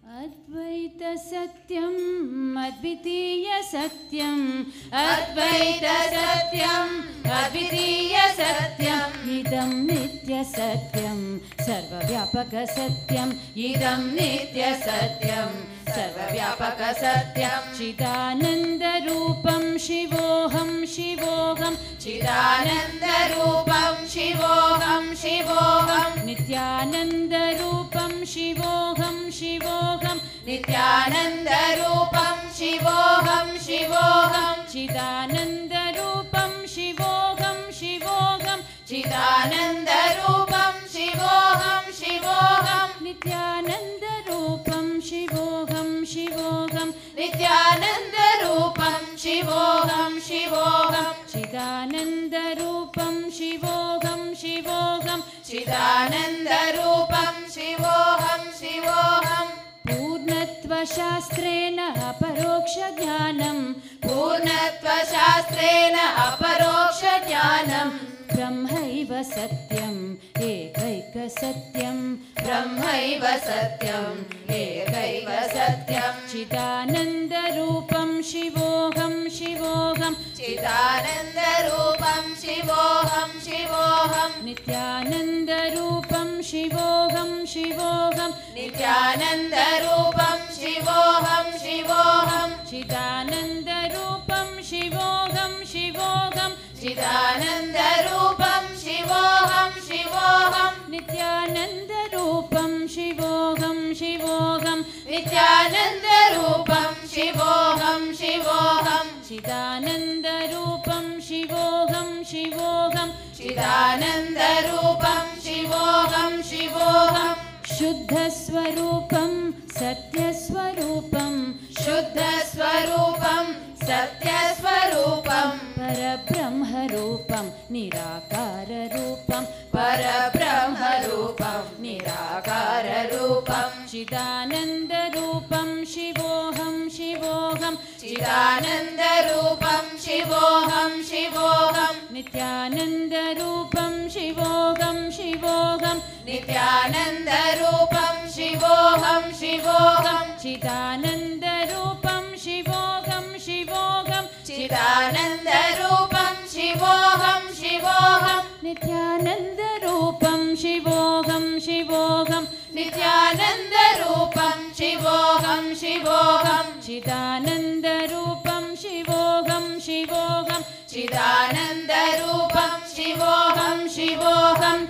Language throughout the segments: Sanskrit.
अद्वैत सत्यम् अद्वितीय सत्यम् अद्वैत सत्यम् अद्वितीय सत्यम् इदं नित्य सत्यं सर्वव्यापक सत्यम् इदं नित्य सत्यम् सर्वव्यापक सत्यम् चिदानन्दरूपं शिवोऽहं शिवोऽहं चिदानन्दरूपं शिवोऽहं शिवोऽहं नित्यानन्दरूपं शिवोऽहं शिवोऽहं नित्यानन्दरूपं शिवोऽहं शिवोऽहं चिदानन्दरूपं शिवोऽहं शिवोऽहं चिदानन्दरूपं शिवोऽहं शिवोऽहं नित्यानन्दरूपं शिवोऽहं शिवोऽहं नित्यानन्दरूपं शिवोऽहं शिवोऽहं चिदानन्दरूपं शिवोऽहं शिवोऽहं चिदानन्दरूपं शिवोऽहं शिवोऽहं पूर्णत्वशास्त्रेण अपरोक्षज्ञानं पूर्णत्वशास्त्रेण अपरोक्षज्ञानं ब्रह्मैव सत्यम् एकैकसत्यं ब्रह्मैव सत्यम् एकैव सत्यम् चिदानन्दरूपं शिवोऽहं शिवोऽहं चिदानन्दरूपं शिवोऽहं शिवोऽहं नित्यानन्दरूपं शिवोऽहं शिवोऽहं नित्यानन्दरूपं शिवोऽहं शिवोऽहं चिदानन्दरूपं शिवोऽहं शिवोऽहं चिदानन्दरूपं शिवोऽहं शिवोऽहं नित्यानन्दरूपं शिवोऽहं शिवोऽहं नित्यानन्दरूपं शिवोऽहं शिवोऽहं चिदानन्दरूपं शिवोऽहं शिवोऽहं चिदानन्दरूपं शिवोऽहं शिवोऽहं शुद्धस्वरूपं सत्यस्वरूपं शुद्धस्वरूपं सत्यस्वरूपं परब्रह्मरूपं निराकाररूपं परब्रह्मरूपं निराकाररूपं चिदानन्दरूपं शिवोऽहं शिवोऽहं चिदानन्दरूपं शिवोऽहं शिवोऽहं नित्यानन्दरूपं शिवोऽहं शिवोऽहं नित्यानन्दरूपं शिवोऽहं शिवोऽहं चिदानन्दरूपं शिवोऽहं शिवोऽहं चिदानन्दरूपं शिवोऽहं शिवोऽहं नित्यानन्दरूपं शिवोऽहं शिवोऽहं नित्यानन्दरूपं शिवोऽहं शिवोऽहं चिदानन्दरूपं शिवोऽहं शिवोऽहं चिदानन्दरूपं शिवोऽहं शिवोऽहं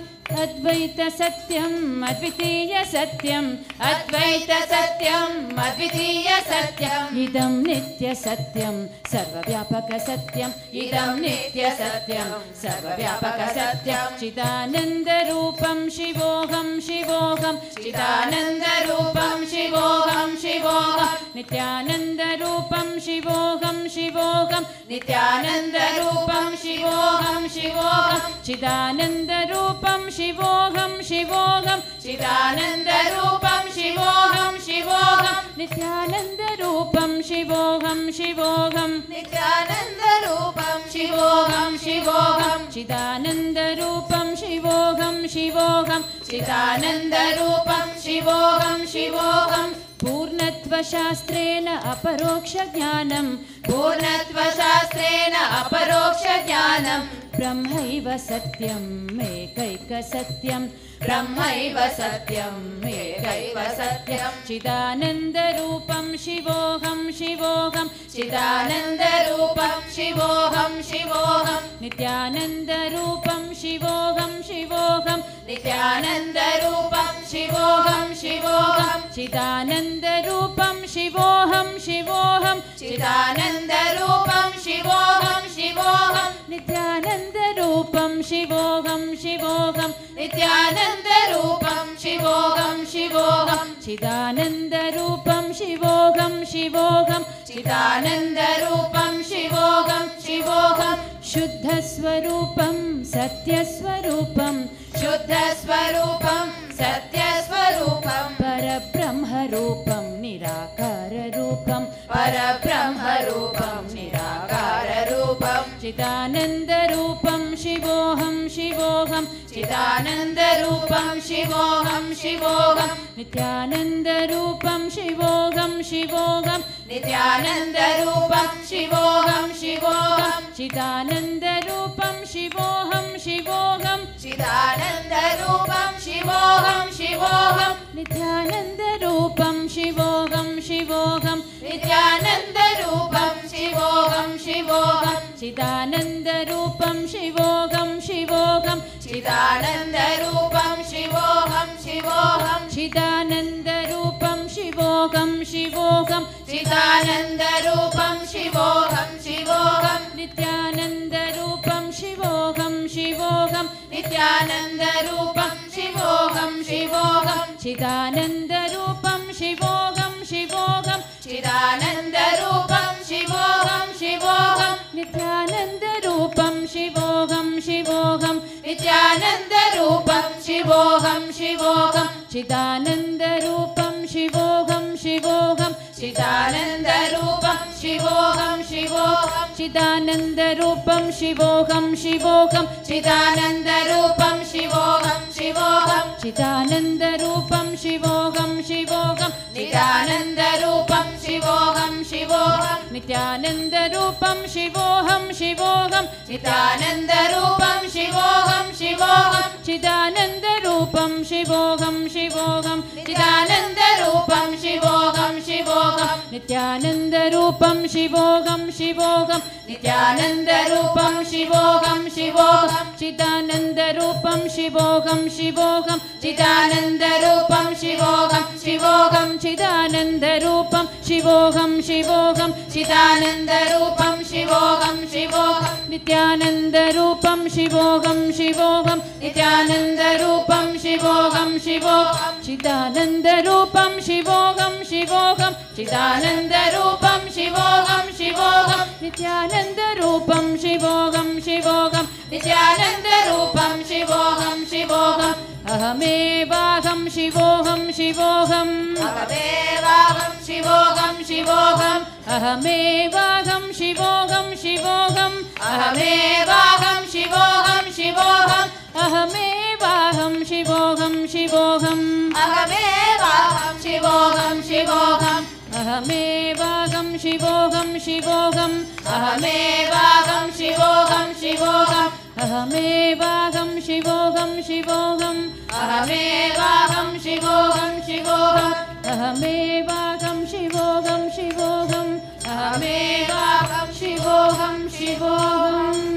अद्वैत सत्यम् अद्वितीय सत्यम् अद्वैत सत्यम् अद्वितीय सत्यम् इदं नित्य सत्यं सर्वव्यापक सत्यम् इदं नित्य सत्यं सर्वव्यापक सत्यं चिदानन्दरूपं शिवोऽहं शिवोऽहं चिदानन्दरूपं शिवोऽहं शिवोऽहं नित्यानन्दरूपं शिवोऽहं शिवोऽहं नित्यानन्दरूपं शिवोऽहं शिवोऽहं चिदानन्दरूपं शिवोऽहं शिवोऽहं चिदानन्दरूपं शिवोऽहं शिवोऽहं नित्यानन्दरूपं शिवोऽहं शिवोऽहं नित्यानन्दरूपं शिवोऽहं शिवोऽहं चिदानन्दरूपं शिवोऽहं शिवोऽहं चिदानन्दरूपं शिवोऽहं शिवोऽहं पूर्णत्वशास्त्रेण अपरोक्षज्ञानं पूर्णत्वशास्त्रेण अपरोक्षज्ञानं ब्रह्मैव सत्यम् एकैकसत्यं ब्रह्मैव सत्यम् एकैव सत्यम् चिदानन्दरूपं शिवोऽहं शिवोऽहं चिदानन्दरूपं शिवोऽहं शिवोऽहं नित्यानन्दरूपं शिवोऽहं शिवोऽहं नित्यानन्दरूपं शिवोऽहं शिवोऽहं चिदानन्दरूपं शिवोऽहं शिवोऽहं चिदानन्दरूपं शिवोऽहं शिवोऽहं नित्यानन्दरूपं शिवोऽहं शिवोऽहं नित्यानन्दरूपं शिवोऽहं शिवोऽहं चिदानन्दरूपं शिवोऽहं शिवोऽहं चिदानन्दरूपं शिवोऽहं शिवोऽहं शुद्धस्वरूपं सत्यस्वरूपं शुद्धस्वरूपं सत्यस्वरूपं परब्रह्मरूपं निराकाररूपं परब्रह्मरूपं निराकाररूपं चिदानन्दरूपं शिवोऽहं शिवोऽहं चिदानन्दरूपं शिवोऽहं शिवोऽहं नित्यानन्दरूपं शिवोऽहं शिवोऽहं नित्यानन्दरूपं शिवोऽहं शिवोऽहं चिदानन्दरूपं शिवोऽहं शिवोऽहं चिदानन्दरूपं शिवोऽहं शिवोऽहं नित्यानन्दरूपं शिवोऽहं शिवोऽहं नित्यानन्दरूपं शिवोऽहं शिवोऽहं चिदानन्दरूपं शिवोऽहं शिवोऽहं चिदानन्दरूपं शिवोऽहं शिवोऽहं चिदानन्दरूपं शिवोऽहं शिवोऽहं चिदानन्दरूपं शिवोऽहं शिवोऽहं नित्यानन्दरूपं शिवोऽहं शिवोऽहं नित्यानन्दरूपं शिवोऽहं शिवोऽहं चिदानन्दरूपं शिवोऽहं शिवोऽहं चिदानन्दरूपं शिवोऽहं शिवोऽहं नित्यानन्दरूपं शिवोऽहं शिवोऽहं नित्यानन्दरूपं शिवोऽहं शिवोऽहं चिदानन्दरूपं शिवोऽहं शिवोऽहं चिदानन्दरूपं शिवोऽहं शिवोऽहं चिदानन्दरूपं शिवोऽहं शिवोऽहं चिदानन्दरूपं शिवोऽहं शिवोऽहं चिदानन्दरूपं शिवोऽहं शिवोऽहं नित्यानन्दरूपं शिवोऽहं शिवोऽहं नित्यानन्दरूपं शिवोऽहं शिवोऽहं नित्यानन्दरूपं शिवोऽहं शिवोऽहं चिदानन्दरूपं शिवोऽहं शिवोऽहं चिदानन्दरूपं शिवोऽहं शिवोऽहं नित्यानन्दरूपं शिवोऽहं शिवोऽहं नित्यानन्दरूपं शिवोऽहं शिवोऽहं चिदानन्दरूपं शिवोऽहं शिवोऽहं चिदानन्दरूपं शिवोऽहं शिवोऽहं चिदानन्दरूपं शिवोऽहं शिवोऽहं चिदानन्दरूपं शिवोऽहं शिवोऽहं नित्यानन्दरूपं शिवोऽहं शिवोऽहं नित्यानन्दरूपं शिवोऽहं शिवोऽहं चिदानन्दरूपं शिवोऽहं शिवोऽहं चिदानन्दरूपं शिवोऽहं शिवोऽहं नित्यानन्दरूपं शिवोऽहं शिवोऽहं नित्यानन्दरूपं शिवोऽहं शिवोऽहम् अहमेवाहं शिवोऽहं शिवोऽहम् अहमेवाहं शिवोऽहं शिवोऽहम् अहमेवाहं शिवोऽहं शिवोऽहम् अहमेवाहं शिवोऽहं शिवोऽहम् अहमेवाहं शिवोऽहं शिवोऽहम् अहमेवाहं शिवोऽहं शिवोऽहम् अहमेवाहं शिवोऽहं शिवोऽहम् अहमेवाहं शिवोऽहं शिवोऽहम् अहमेवाहं शिवोऽहं शिवोऽहम् अहमेवाहं शिवोऽहं शिवोऽहम् अहमेवाहं शिवोऽहं शिवोऽहम् अहमेवाहं शिवोऽहं शिवोऽहम्